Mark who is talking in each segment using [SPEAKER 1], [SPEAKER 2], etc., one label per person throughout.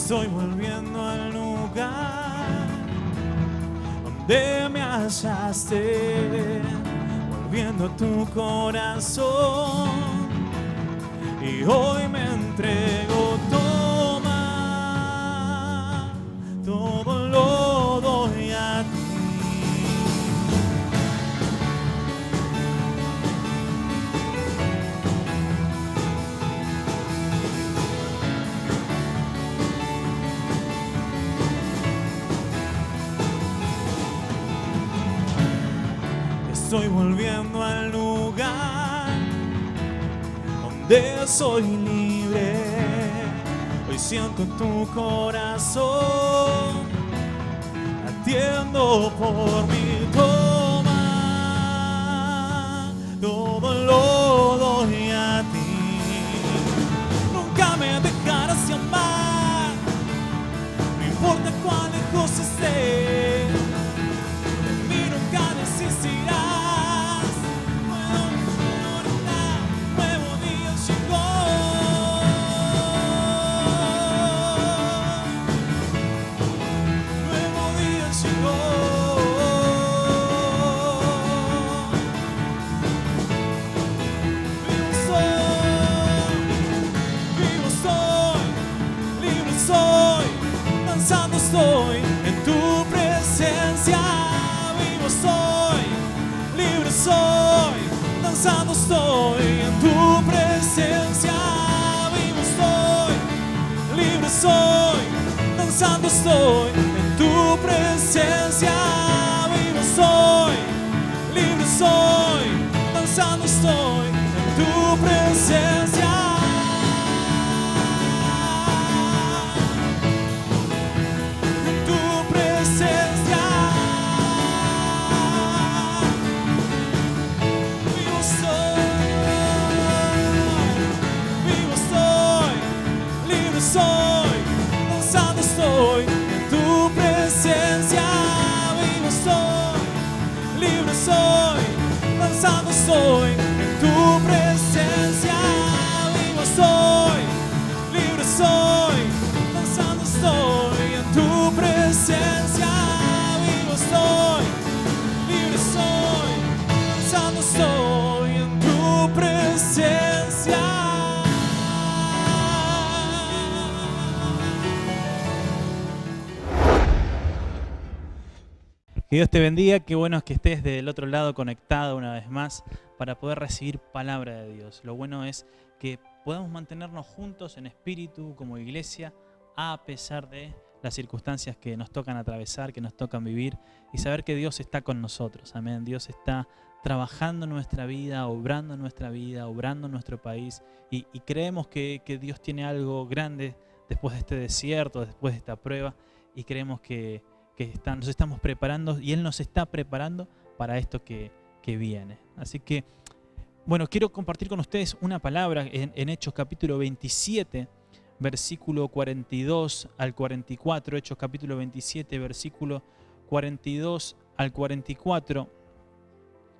[SPEAKER 1] Estoy volviendo al lugar donde me hallaste, volviendo a tu corazón, y hoy me entrego. Toma, todo lo doy a ti. Estoy volviendo al lugar donde soy libre. Hoy siento tu corazón latiendo por mí. Toma, todo lo doy a ti. Nunca me dejarás de amar, no importa cuán lejos esté. De mí nunca desistirás. Estoy en tu presencia, vivo soy, libre soy, danzando estoy en tu presencia, vivo soy, libre soy, danzando estoy en tu presencia, vivo soy, libre soy, danzando estoy en tu presencia. Soy, danzando estoy en tu presencia, vivo soy, libre soy, danzando estoy en tu presencia, vivo soy, libre soy, danzando estoy en tu presencia, vivo soy, libre soy, danzando estoy en tu presencia. Que Dios te bendiga, qué bueno es que estés del otro lado conectado una vez más para poder recibir palabra de Dios. Lo bueno es que podamos mantenernos juntos en espíritu como iglesia a pesar de las circunstancias que nos tocan atravesar, que nos tocan vivir, y saber que Dios está con nosotros. Amén. Dios está trabajando en nuestra vida, obrando en nuestra vida, obrando en nuestro país, y creemos que Dios tiene algo grande después de este desierto, después de esta prueba, y creemos que nos estamos preparando y Él nos está preparando para esto que viene. Así que, bueno, quiero compartir con ustedes una palabra en Hechos capítulo 27, versículo 42 al 44. Hechos capítulo 27, versículo 42 al 44.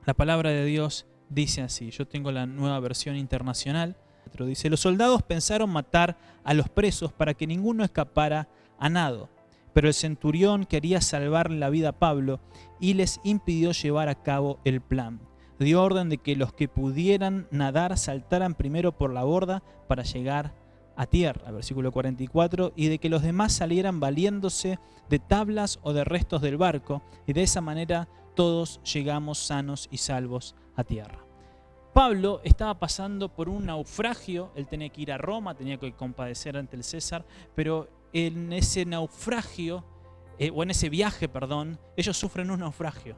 [SPEAKER 1] La palabra de Dios dice así. Yo tengo la Nueva Versión Internacional. Dice: los soldados pensaron matar a los presos para que ninguno escapara a nado. Pero el centurión quería salvar la vida a Pablo y les impidió llevar a cabo el plan. Dio orden de que los que pudieran nadar saltaran primero por la borda para llegar a tierra, versículo 44, y de que los demás salieran valiéndose de tablas o de restos del barco, y de esa manera todos llegamos sanos y salvos a tierra. Pablo estaba pasando por un naufragio. Él tenía que ir a Roma, tenía que compadecer ante el César, pero en ese naufragio, o en ese viaje, ellos sufren un naufragio.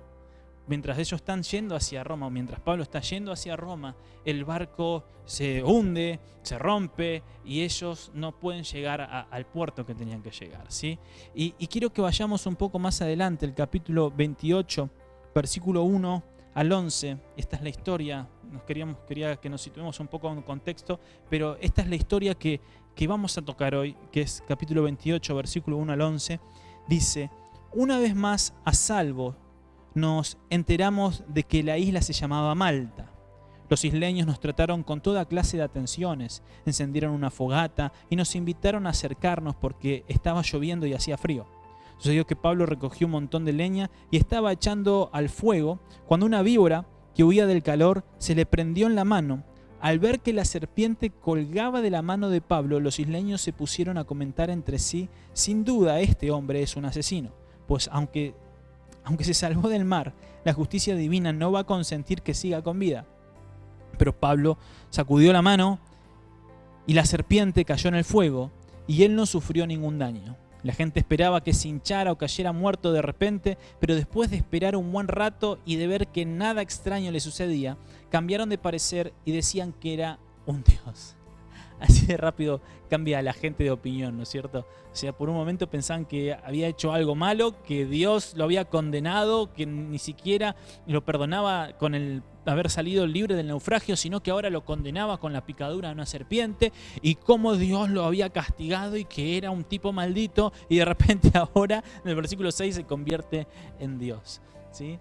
[SPEAKER 1] Mientras ellos están yendo hacia Roma, o mientras Pablo está yendo hacia Roma, el barco se hunde, se rompe, y ellos no pueden llegar al puerto que tenían que llegar, ¿sí? Y quiero que vayamos un poco más adelante, el capítulo 28, versículo 1 al 11. Esta es la historia. Quería que nos situemos un poco en contexto, pero esta es la historia que vamos a tocar hoy, que es capítulo 28, versículo 1 al 11. Dice: una vez más a salvo nos enteramos de que la isla se llamaba Malta. Los isleños nos trataron con toda clase de atenciones, encendieron una fogata y nos invitaron a acercarnos porque estaba lloviendo y hacía frío. Sucedió que Pablo recogió un montón de leña y estaba echando al fuego cuando una víbora que huía del calor se le prendió en la mano. Al ver que la serpiente colgaba de la mano de Pablo, los isleños se pusieron a comentar entre sí: sin duda este hombre es un asesino, pues aunque se salvó del mar, la justicia divina no va a consentir que siga con vida. Pero Pablo sacudió la mano y la serpiente cayó en el fuego y él no sufrió ningún daño. La gente esperaba que se hinchara o cayera muerto de repente, pero después de esperar un buen rato y de ver que nada extraño le sucedía, cambiaron de parecer y decían que era un dios. Así de rápido cambia la gente de opinión, ¿no es cierto? O sea, por un momento pensaban que había hecho algo malo, que Dios lo había condenado, que ni siquiera lo perdonaba con el haber salido libre del naufragio, sino que ahora lo condenaba con la picadura de una serpiente, y cómo Dios lo había castigado y que era un tipo maldito, y de repente ahora en el versículo 6 se convierte en Dios, ¿sí?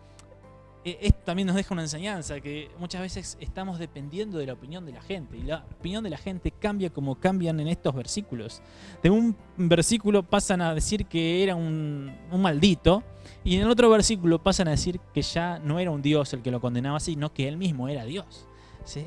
[SPEAKER 1] Esto también nos deja una enseñanza, que muchas veces estamos dependiendo de la opinión de la gente, y la opinión de la gente cambia como cambian en estos versículos. De un versículo pasan a decir que era un maldito, y en el otro versículo pasan a decir que ya no era un Dios el que lo condenaba, sino que él mismo era Dios, ¿sí?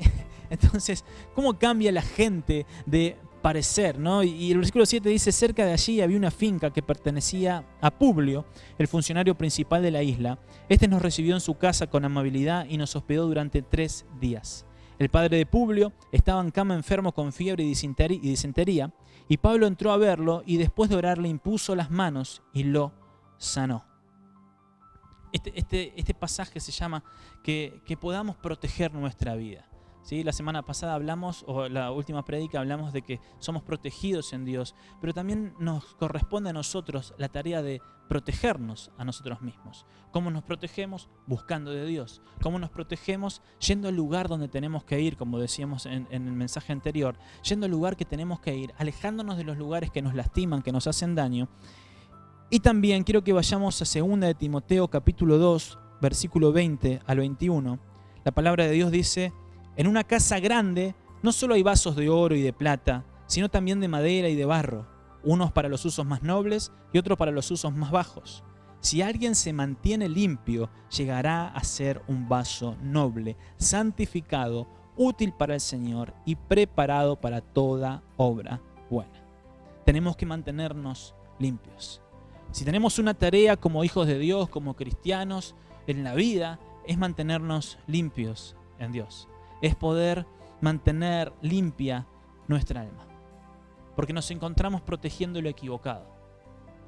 [SPEAKER 1] Entonces, ¿cómo cambia la gente de parecer, ¿no? Y el versículo 7 dice: cerca de allí había una finca que pertenecía a Publio, el funcionario principal de la isla. Este nos recibió en su casa con amabilidad y nos hospedó durante 3 días. El padre de Publio estaba en cama enfermo con fiebre y disentería, y Pablo entró a verlo y después de orar le impuso las manos y lo sanó. Este pasaje se llama que podamos proteger nuestra vida. ¿Sí? La semana pasada hablamos, o la última prédica hablamos de que somos protegidos en Dios, pero también nos corresponde a nosotros la tarea de protegernos a nosotros mismos. ¿Cómo nos protegemos? Buscando de Dios. ¿Cómo nos protegemos? Yendo al lugar donde tenemos que ir, como decíamos en el mensaje anterior, yendo al lugar que tenemos que ir, alejándonos de los lugares que nos lastiman, que nos hacen daño. Y también quiero que vayamos a 2 de Timoteo capítulo 2, versículo 20 al 21. La palabra de Dios dice: en una casa grande no solo hay vasos de oro y de plata, sino también de madera y de barro, unos para los usos más nobles y otros para los usos más bajos. Si alguien se mantiene limpio, llegará a ser un vaso noble, santificado, útil para el Señor y preparado para toda obra buena. Tenemos que mantenernos limpios. Si tenemos una tarea como hijos de Dios, como cristianos en la vida, es mantenernos limpios en Dios. Es poder mantener limpia nuestra alma. Porque nos encontramos protegiendo lo equivocado,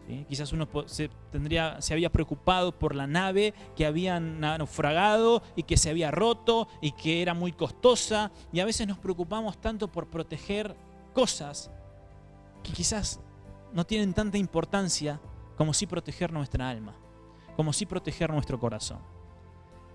[SPEAKER 1] ¿sí? Quizás uno se había preocupado por la nave que habían naufragado y que se había roto y que era muy costosa. Y a veces nos preocupamos tanto por proteger cosas que quizás no tienen tanta importancia como sí proteger nuestra alma, como sí proteger nuestro corazón.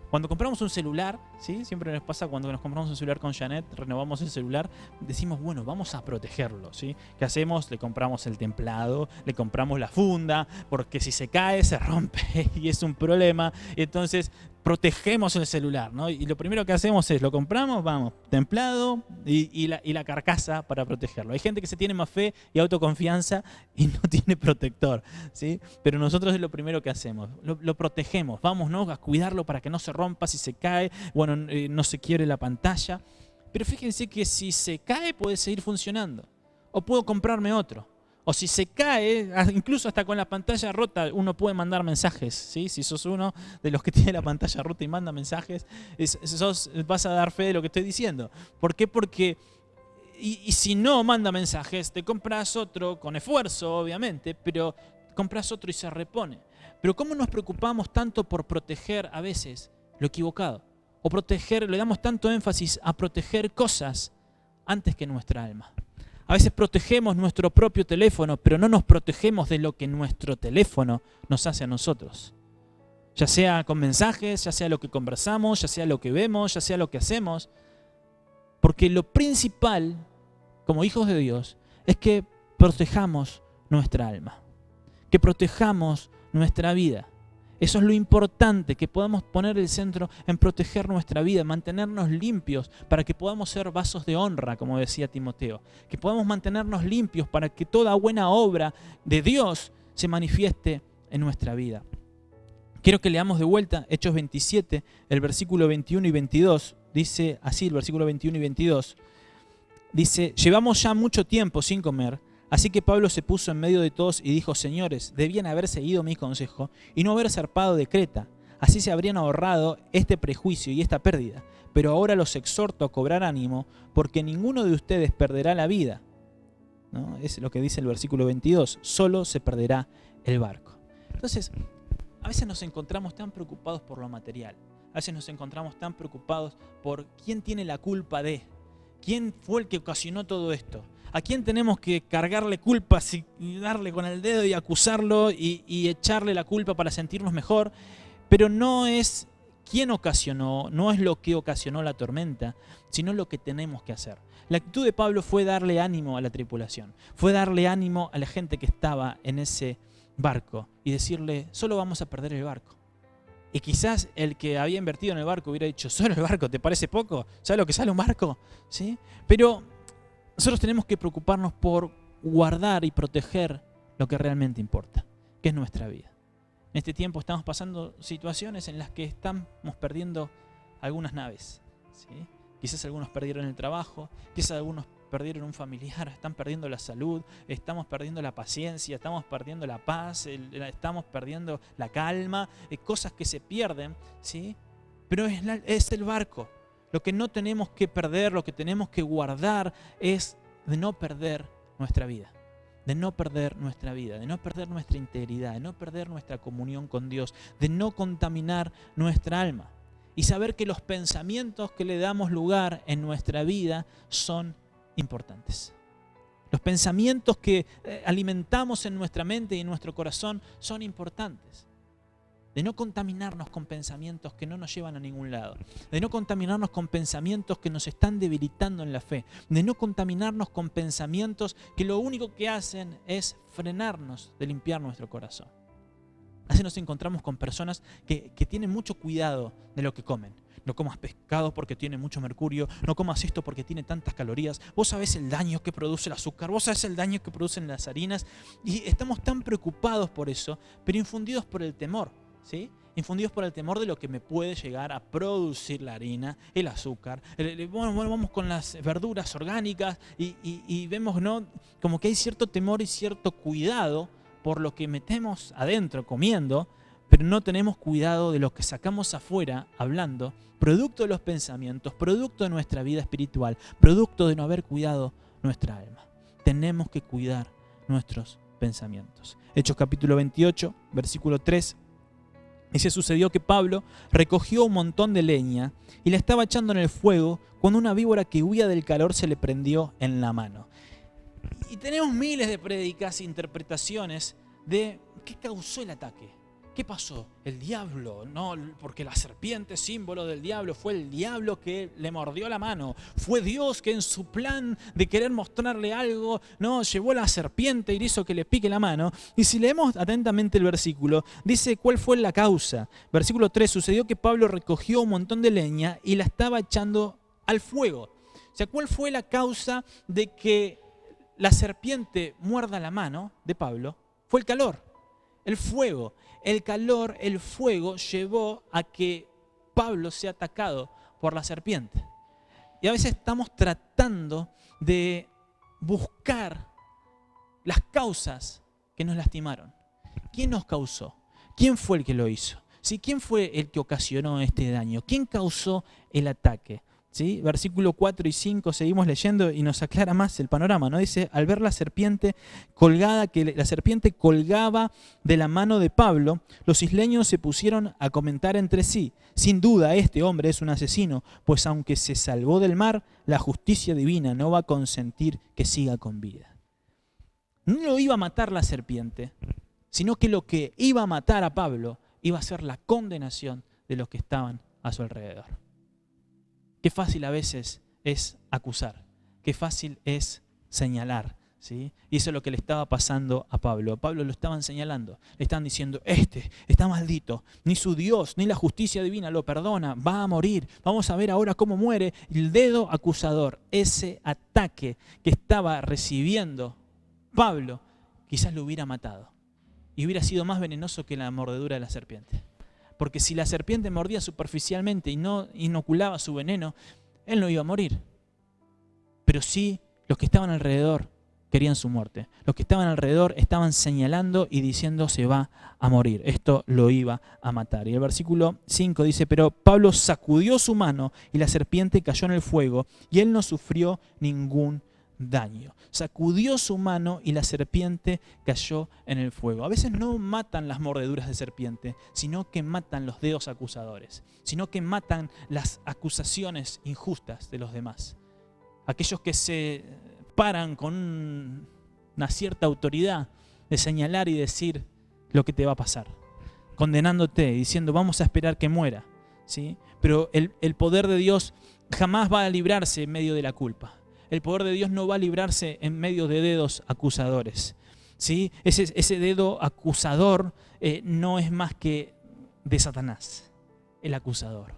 [SPEAKER 1] Cuando compramos un celular, ¿sí? Siempre nos pasa cuando nos compramos un celular con Janet, renovamos el celular, decimos, bueno, vamos a protegerlo, ¿sí? ¿Qué hacemos? Le compramos el templado, le compramos la funda, porque si se cae, se rompe y es un problema. Entonces, protegemos el celular, ¿no? Y lo primero que hacemos es, lo compramos, vamos, templado y la carcasa para protegerlo. Hay gente que se tiene más fe y autoconfianza y no tiene protector, ¿sí? Pero nosotros es lo primero que hacemos, lo protegemos, vamos, ¿no? A cuidarlo para que no se rompa, si se cae, bueno, no se quiebre la pantalla. Pero fíjense que si se cae puede seguir funcionando, o puedo comprarme otro. O si se cae, incluso hasta con la pantalla rota, uno puede mandar mensajes, ¿sí? Si sos uno de los que tiene la pantalla rota y manda mensajes, vas a dar fe de lo que estoy diciendo. ¿Por qué? Porque, y si no manda mensajes, te compras otro con esfuerzo, obviamente, pero compras otro y se repone. Pero ¿cómo nos preocupamos tanto por proteger a veces lo equivocado? O le damos tanto énfasis a proteger cosas antes que nuestra alma. A veces protegemos nuestro propio teléfono, pero no nos protegemos de lo que nuestro teléfono nos hace a nosotros. Ya sea con mensajes, ya sea lo que conversamos, ya sea lo que vemos, ya sea lo que hacemos. Porque lo principal, como hijos de Dios, es que protejamos nuestra alma. Que protejamos nuestra vida. Eso es lo importante, que podamos poner el centro en proteger nuestra vida, mantenernos limpios para que podamos ser vasos de honra, como decía Timoteo. Que podamos mantenernos limpios para que toda buena obra de Dios se manifieste en nuestra vida. Quiero que leamos de vuelta Hechos 27, el versículo 21 y 22. Dice así el versículo 21 y 22. Dice, llevamos ya mucho tiempo sin comer. Así que Pablo se puso en medio de todos y dijo, señores, debían haber seguido mi consejo y no haber zarpado de Creta. Así se habrían ahorrado este prejuicio y esta pérdida. Pero ahora los exhorto a cobrar ánimo, porque ninguno de ustedes perderá la vida. ¿No? Es lo que dice el versículo 22. Solo se perderá el barco. Entonces, a veces nos encontramos tan preocupados por lo material. A veces nos encontramos tan preocupados por quién tiene la culpa de, quién fue el que ocasionó todo esto. ¿A quién tenemos que cargarle culpas y darle con el dedo y acusarlo y echarle la culpa para sentirnos mejor? Pero no es quién ocasionó, no es lo que ocasionó la tormenta, sino lo que tenemos que hacer. La actitud de Pablo fue darle ánimo a la tripulación, fue darle ánimo a la gente que estaba en ese barco y decirle, solo vamos a perder el barco. Y quizás el que había invertido en el barco hubiera dicho, ¿solo el barco? ¿Te parece poco? ¿Sabes lo que sale un barco? ¿Sí? Pero nosotros tenemos que preocuparnos por guardar y proteger lo que realmente importa, que es nuestra vida. En este tiempo estamos pasando situaciones en las que estamos perdiendo algunas naves, ¿sí? Quizás algunos perdieron el trabajo, quizás algunos perdieron un familiar, están perdiendo la salud, estamos perdiendo la paciencia, estamos perdiendo la paz, estamos perdiendo la calma, cosas que se pierden, ¿sí? Pero es el barco. Lo que no tenemos que perder, lo que tenemos que guardar es de no perder nuestra vida, de no perder nuestra vida, de no perder nuestra integridad, de no perder nuestra comunión con Dios, de no contaminar nuestra alma y saber que los pensamientos que le damos lugar en nuestra vida son importantes. Los pensamientos que alimentamos en nuestra mente y en nuestro corazón son importantes. De no contaminarnos con pensamientos que no nos llevan a ningún lado, de no contaminarnos con pensamientos que nos están debilitando en la fe, de no contaminarnos con pensamientos que lo único que hacen es frenarnos de limpiar nuestro corazón. Así nos encontramos con personas que tienen mucho cuidado de lo que comen. No comas pescado porque tiene mucho mercurio, no comas esto porque tiene tantas calorías. Vos sabés el daño que produce el azúcar, vos sabés el daño que producen las harinas y estamos tan preocupados por eso, pero infundidos por el temor. ¿Sí? Infundidos por el temor de lo que me puede llegar a producir la harina, el azúcar. Bueno, vamos con las verduras orgánicas y vemos, ¿no?, como que hay cierto temor y cierto cuidado por lo que metemos adentro comiendo, pero no tenemos cuidado de lo que sacamos afuera hablando, producto de los pensamientos, producto de nuestra vida espiritual, producto de no haber cuidado nuestra alma. Tenemos que cuidar nuestros pensamientos. Hechos capítulo 28, versículo 3. Y se sucedió que Pablo recogió un montón de leña y la estaba echando en el fuego cuando una víbora que huía del calor se le prendió en la mano. Y tenemos miles de prédicas e interpretaciones de qué causó el ataque. ¿Qué pasó? El diablo, no, porque la serpiente, símbolo del diablo, fue el diablo que le mordió la mano. Fue Dios que en su plan de querer mostrarle algo, no, llevó la serpiente y hizo que le pique la mano. Y si leemos atentamente el versículo, dice cuál fue la causa. Versículo 3, sucedió que Pablo recogió un montón de leña y la estaba echando al fuego. O sea, ¿cuál fue la causa de que la serpiente muerda la mano de Pablo? Fue el calor, el fuego. El calor, el fuego llevó a que Pablo sea atacado por la serpiente. Y a veces estamos tratando de buscar las causas que nos lastimaron. ¿Quién nos causó? ¿Quién fue el que lo hizo? ¿Sí? ¿Quién fue el que ocasionó este daño? ¿Quién causó el ataque? ¿Sí? Versículo 4 y 5 seguimos leyendo y nos aclara más el panorama, ¿no? Dice, al ver la serpiente colgada, que la serpiente colgaba de la mano de Pablo, los isleños se pusieron a comentar entre sí, sin duda este hombre es un asesino, pues aunque se salvó del mar, la justicia divina no va a consentir que siga con vida. No lo iba a matar la serpiente, sino que lo que iba a matar a Pablo iba a ser la condenación de los que estaban a su alrededor. Qué fácil a veces es acusar, qué fácil es señalar, ¿sí? Y eso es lo que le estaba pasando a Pablo. A Pablo lo estaban señalando, le estaban diciendo, este está maldito, ni su Dios, ni la justicia divina lo perdona, va a morir, vamos a ver ahora cómo muere. El dedo acusador, ese ataque que estaba recibiendo Pablo, quizás lo hubiera matado y hubiera sido más venenoso que la mordedura de la serpiente. Porque si la serpiente mordía superficialmente y no inoculaba su veneno, él no iba a morir. Pero sí, los que estaban alrededor querían su muerte. Los que estaban alrededor estaban señalando y diciendo se va a morir. Esto lo iba a matar. Y el versículo 5 dice, pero Pablo sacudió su mano y la serpiente cayó en el fuego y él no sufrió ningún daño. Sacudió su mano y la serpiente cayó en el fuego. A veces no matan las mordeduras de serpiente, sino que matan los dedos acusadores, sino que matan las acusaciones injustas de los demás. Aquellos que se paran con una cierta autoridad de señalar y decir lo que te va a pasar, condenándote, diciendo vamos a esperar que muera, ¿sí? Pero el poder de Dios jamás va a librarse en medio de la culpa. El poder de Dios no va a librarse en medio de dedos acusadores, ¿sí? Ese dedo acusador no es más que de Satanás, el acusador.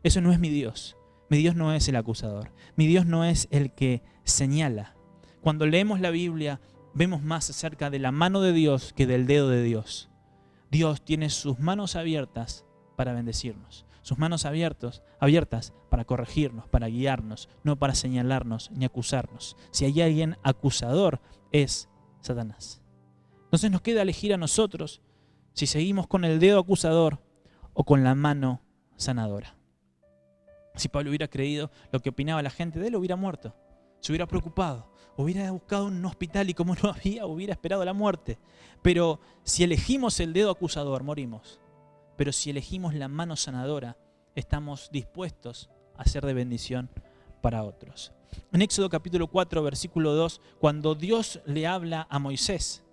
[SPEAKER 1] Eso no es mi Dios. Mi Dios no es el acusador. Mi Dios no es el que señala. Cuando leemos la Biblia, vemos más acerca de la mano de Dios que del dedo de Dios. Dios tiene sus manos abiertas para bendecirnos. Sus manos abiertas para corregirnos, para guiarnos, no para señalarnos ni acusarnos. Si hay alguien acusador, es Satanás. Entonces nos queda elegir a nosotros si seguimos con el dedo acusador o con la mano sanadora. Si Pablo hubiera creído lo que opinaba la gente de él, hubiera muerto. Se hubiera preocupado, hubiera buscado un hospital y como no había, hubiera esperado la muerte. Pero si elegimos el dedo acusador, morimos. Pero si elegimos la mano sanadora, estamos dispuestos a ser de bendición para otros. En Éxodo capítulo 4, versículo 2, cuando Dios le habla a Moisés,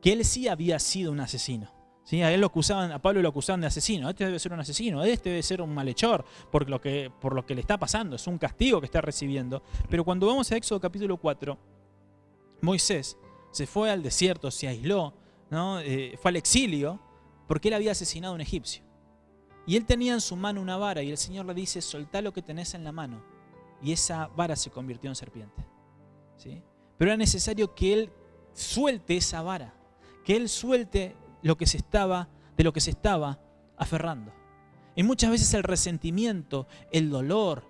[SPEAKER 1] que él sí había sido un asesino. ¿Sí? A Pablo lo acusaban de asesino. Este debe ser un asesino, este debe ser un malhechor por lo que le está pasando. Es un castigo que está recibiendo. Pero cuando vamos a Éxodo capítulo 4, Moisés se fue al desierto, se aisló, ¿no? Fue al exilio porque él había asesinado a un egipcio. Y él tenía en su mano una vara y el Señor le dice, soltá lo que tenés en la mano. Y esa vara se convirtió en serpiente. ¿Sí? Pero era necesario que él suelte esa vara, que él suelte de lo que se estaba aferrando. Y muchas veces el resentimiento, el dolor,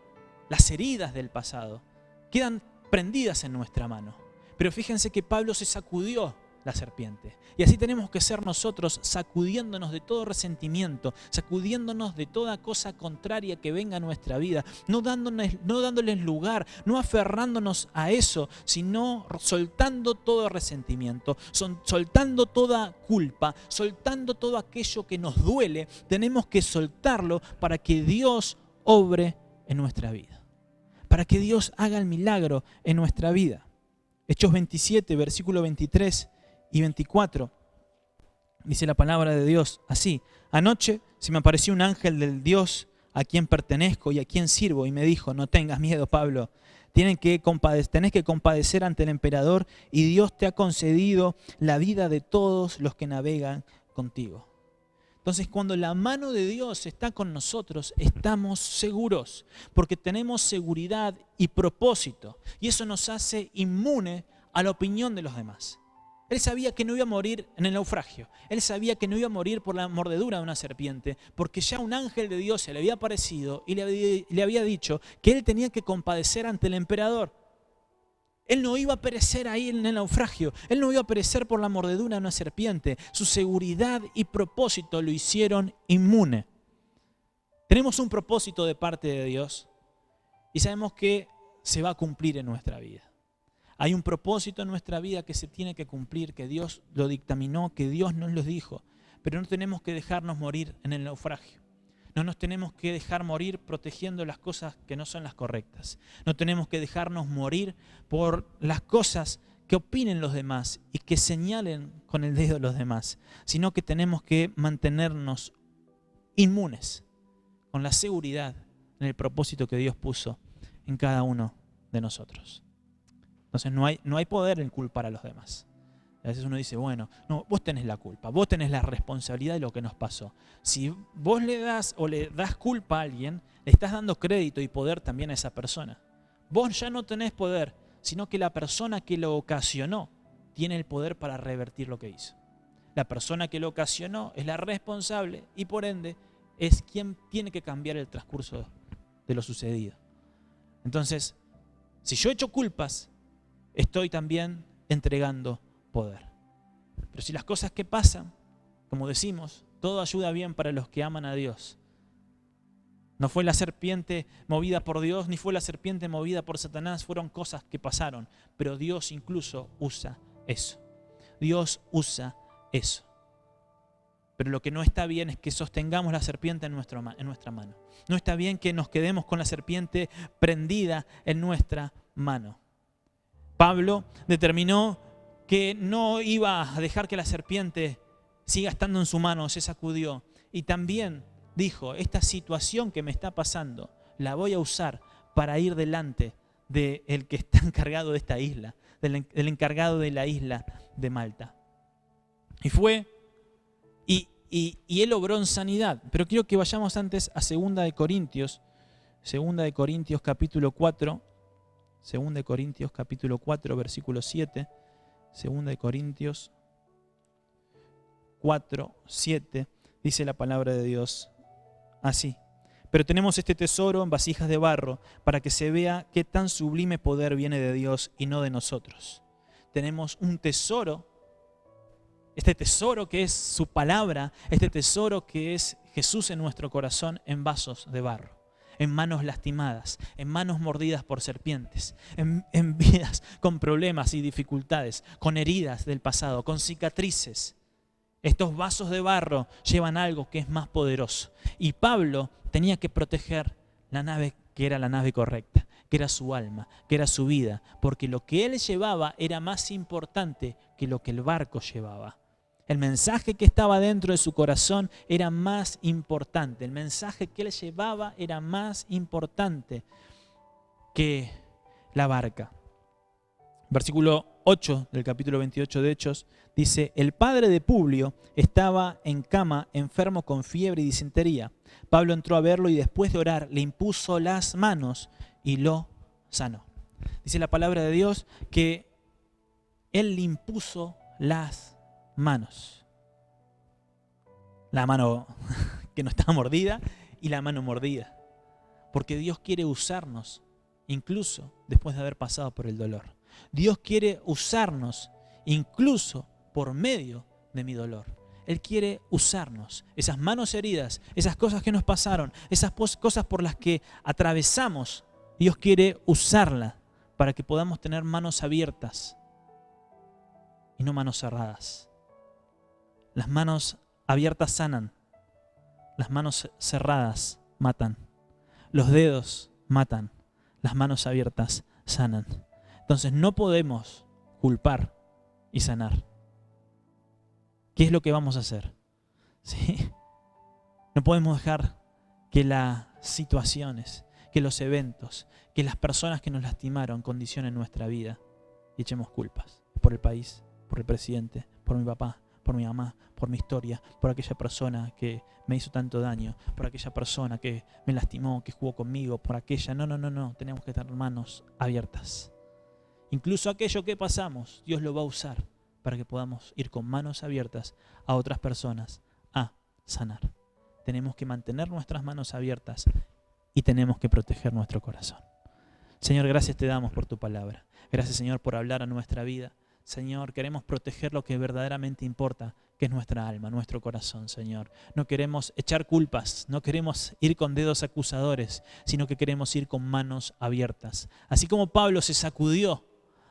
[SPEAKER 1] las heridas del pasado quedan prendidas en nuestra mano. Pero fíjense que Pablo se sacudió la serpiente. Y así tenemos que ser nosotros, sacudiéndonos de todo resentimiento, sacudiéndonos de toda cosa contraria que venga a nuestra vida, no dándoles lugar, no aferrándonos a eso, sino soltando todo resentimiento, soltando toda culpa, soltando todo aquello que nos duele. Tenemos que soltarlo para que Dios obre en nuestra vida, para que Dios haga el milagro en nuestra vida. Hechos 27, versículo 23 y 24, dice la palabra de Dios así: anoche se me apareció un ángel del Dios a quien pertenezco y a quien sirvo y me dijo, no tengas miedo, Pablo, tenés que compadecer ante el emperador y Dios te ha concedido la vida de todos los que navegan contigo. Entonces, cuando la mano de Dios está con nosotros, estamos seguros, porque tenemos seguridad y propósito, y eso nos hace inmune a la opinión de los demás. Él sabía que no iba a morir en el naufragio, él sabía que no iba a morir por la mordedura de una serpiente, porque ya un ángel de Dios se le había aparecido y le había dicho que él tenía que compadecer ante el emperador. Él no iba a perecer ahí en el naufragio. Él no iba a perecer por la mordedura de una serpiente. Su seguridad y propósito lo hicieron inmune. Tenemos un propósito de parte de Dios y sabemos que se va a cumplir en nuestra vida. Hay un propósito en nuestra vida que se tiene que cumplir, que Dios lo dictaminó, que Dios nos lo dijo. Pero no tenemos que dejarnos morir en el naufragio. No nos tenemos que dejar morir protegiendo las cosas que no son las correctas. No tenemos que dejarnos morir por las cosas que opinen los demás y que señalen con el dedo los demás, sino que tenemos que mantenernos inmunes con la seguridad en el propósito que Dios puso en cada uno de nosotros. Entonces no hay poder en culpar a los demás. A veces uno dice, bueno, no, vos tenés la culpa, vos tenés la responsabilidad de lo que nos pasó. Si vos le das culpa a alguien, le estás dando crédito y poder también a esa persona. Vos ya no tenés poder, sino que la persona que lo ocasionó tiene el poder para revertir lo que hizo. La persona que lo ocasionó es la responsable y por ende es quien tiene que cambiar el transcurso de lo sucedido. Entonces, si yo echo culpas, estoy también entregando poder. Pero si las cosas que pasan, como decimos, todo ayuda bien para los que aman a Dios. No fue la serpiente movida por Dios, ni fue la serpiente movida por Satanás, fueron cosas que pasaron, pero Dios incluso usa eso. Dios usa eso. Pero lo que no está bien es que sostengamos la serpiente en nuestra mano. No está bien que nos quedemos con la serpiente prendida en nuestra mano. Pablo determinó que no iba a dejar que la serpiente siga estando en su mano, se sacudió. Y también dijo, esta situación que me está pasando, la voy a usar para ir delante del que está encargado de esta isla, del encargado de la isla de Malta. Y fue, y él obró en sanidad. Pero quiero que vayamos antes a 2 Corintios capítulo 4, 2 Corintios capítulo 4, versículo 7. 2 Corintios 4, 7, dice la palabra de Dios así. Pero tenemos este tesoro en vasijas de barro para que se vea qué tan sublime poder viene de Dios y no de nosotros. Tenemos un tesoro, este tesoro que es su palabra, este tesoro que es Jesús en nuestro corazón en vasos de barro, en manos lastimadas, en manos mordidas por serpientes, en vidas con problemas y dificultades, con heridas del pasado, con cicatrices. Estos vasos de barro llevan algo que es más poderoso. Y Pablo tenía que proteger la nave que era la nave correcta, que era su alma, que era su vida, porque lo que él llevaba era más importante que lo que el barco llevaba. El mensaje que estaba dentro de su corazón era más importante. El mensaje que él llevaba era más importante que la barca. Versículo 8 del capítulo 28 de Hechos dice, el padre de Publio estaba en cama, enfermo con fiebre y disentería. Pablo entró a verlo y después de orar le impuso las manos y lo sanó. Dice la palabra de Dios que él le impuso las manos. La mano que no estaba mordida y la mano mordida. Porque Dios quiere usarnos incluso después de haber pasado por el dolor. Dios quiere usarnos incluso por medio de mi dolor. Él quiere usarnos. Esas manos heridas, esas cosas que nos pasaron, esas cosas por las que atravesamos, Dios quiere usarla para que podamos tener manos abiertas y no manos cerradas. Las manos abiertas sanan, las manos cerradas matan, los dedos matan, las manos abiertas sanan. Entonces no podemos culpar y sanar. ¿Qué es lo que vamos a hacer? ¿Sí? No podemos dejar que las situaciones, que los eventos, que las personas que nos lastimaron condicionen nuestra vida y echemos culpas por el país, por el presidente, por mi papá, por mi mamá, por mi historia, por aquella persona que me hizo tanto daño, por aquella persona que me lastimó, que jugó conmigo, por aquella. No. Tenemos que tener manos abiertas. Incluso aquello que pasamos, Dios lo va a usar para que podamos ir con manos abiertas a otras personas a sanar. Tenemos que mantener nuestras manos abiertas y tenemos que proteger nuestro corazón. Señor, gracias te damos por tu palabra. Gracias, Señor, por hablar a nuestra vida. Señor, queremos proteger lo que verdaderamente importa, que es nuestra alma, nuestro corazón, Señor. No queremos echar culpas, no queremos ir con dedos acusadores, sino que queremos ir con manos abiertas. Así como Pablo se sacudió,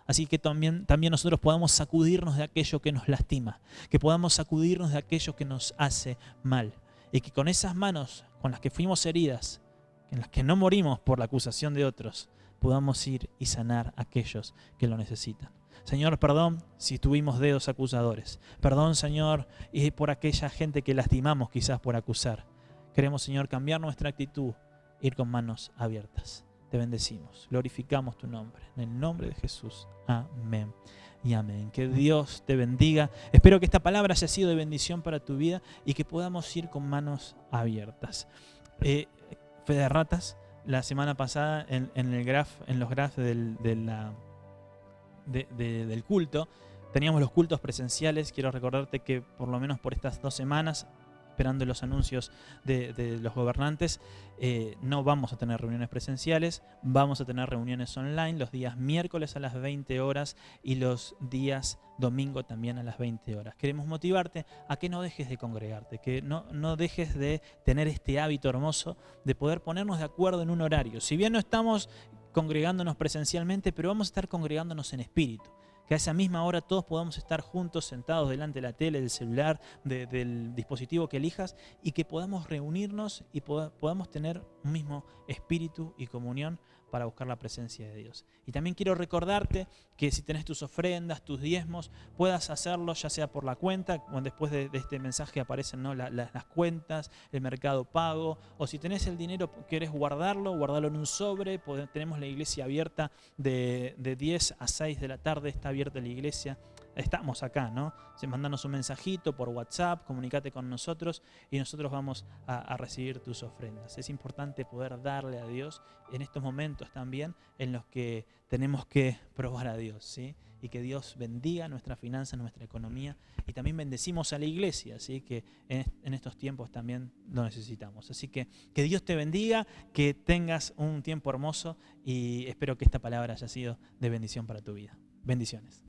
[SPEAKER 1] así que también nosotros podamos sacudirnos de aquello que nos lastima, que podamos sacudirnos de aquello que nos hace mal. Y que con esas manos con las que fuimos heridas, en las que no morimos por la acusación de otros, podamos ir y sanar a aquellos que lo necesitan. Señor, perdón si tuvimos dedos acusadores. Perdón, Señor, y por aquella gente que lastimamos quizás por acusar. Queremos, Señor, cambiar nuestra actitud, ir con manos abiertas. te bendecimos, glorificamos tu nombre. En el nombre de Jesús. Amén y amén. Que Dios te bendiga. Espero que esta palabra haya sido de bendición para tu vida y que podamos ir con manos abiertas. Fe de ratas, la semana pasada en los graphs del culto, teníamos los cultos presenciales. Quiero recordarte que por lo menos por estas 2 semanas, esperando los anuncios de los gobernantes, no vamos a tener reuniones presenciales, vamos a tener reuniones online los días miércoles a las 20 horas y los días domingo también a las 20 horas. Queremos motivarte a que no dejes de congregarte, que no dejes de tener este hábito hermoso de poder ponernos de acuerdo en un horario. Si bien no estamos congregándonos presencialmente, pero vamos a estar congregándonos en espíritu. Que a esa misma hora todos podamos estar juntos, sentados delante de la tele, del celular, del dispositivo que elijas, y que podamos reunirnos y podamos tener un mismo espíritu y comunión para buscar la presencia de Dios. Y también quiero recordarte que si tenés tus ofrendas, tus diezmos, puedas hacerlo ya sea por la cuenta, o después de este mensaje aparecen, ¿no?, las cuentas, el Mercado Pago, o si tenés el dinero, querés guardarlo en un sobre. Tenemos la iglesia abierta de 10 a 6 de la tarde, está abierta la iglesia. Estamos acá, ¿no? Mandanos un mensajito por WhatsApp, comunícate con nosotros y nosotros vamos a recibir tus ofrendas. Es importante poder darle a Dios en estos momentos también en los que tenemos que probar a Dios, ¿sí? Y que Dios bendiga nuestra finanza, nuestra economía, y también bendecimos a la iglesia, ¿sí? Que en estos tiempos también lo necesitamos. Así que Dios te bendiga, que tengas un tiempo hermoso y espero que esta palabra haya sido de bendición para tu vida. Bendiciones.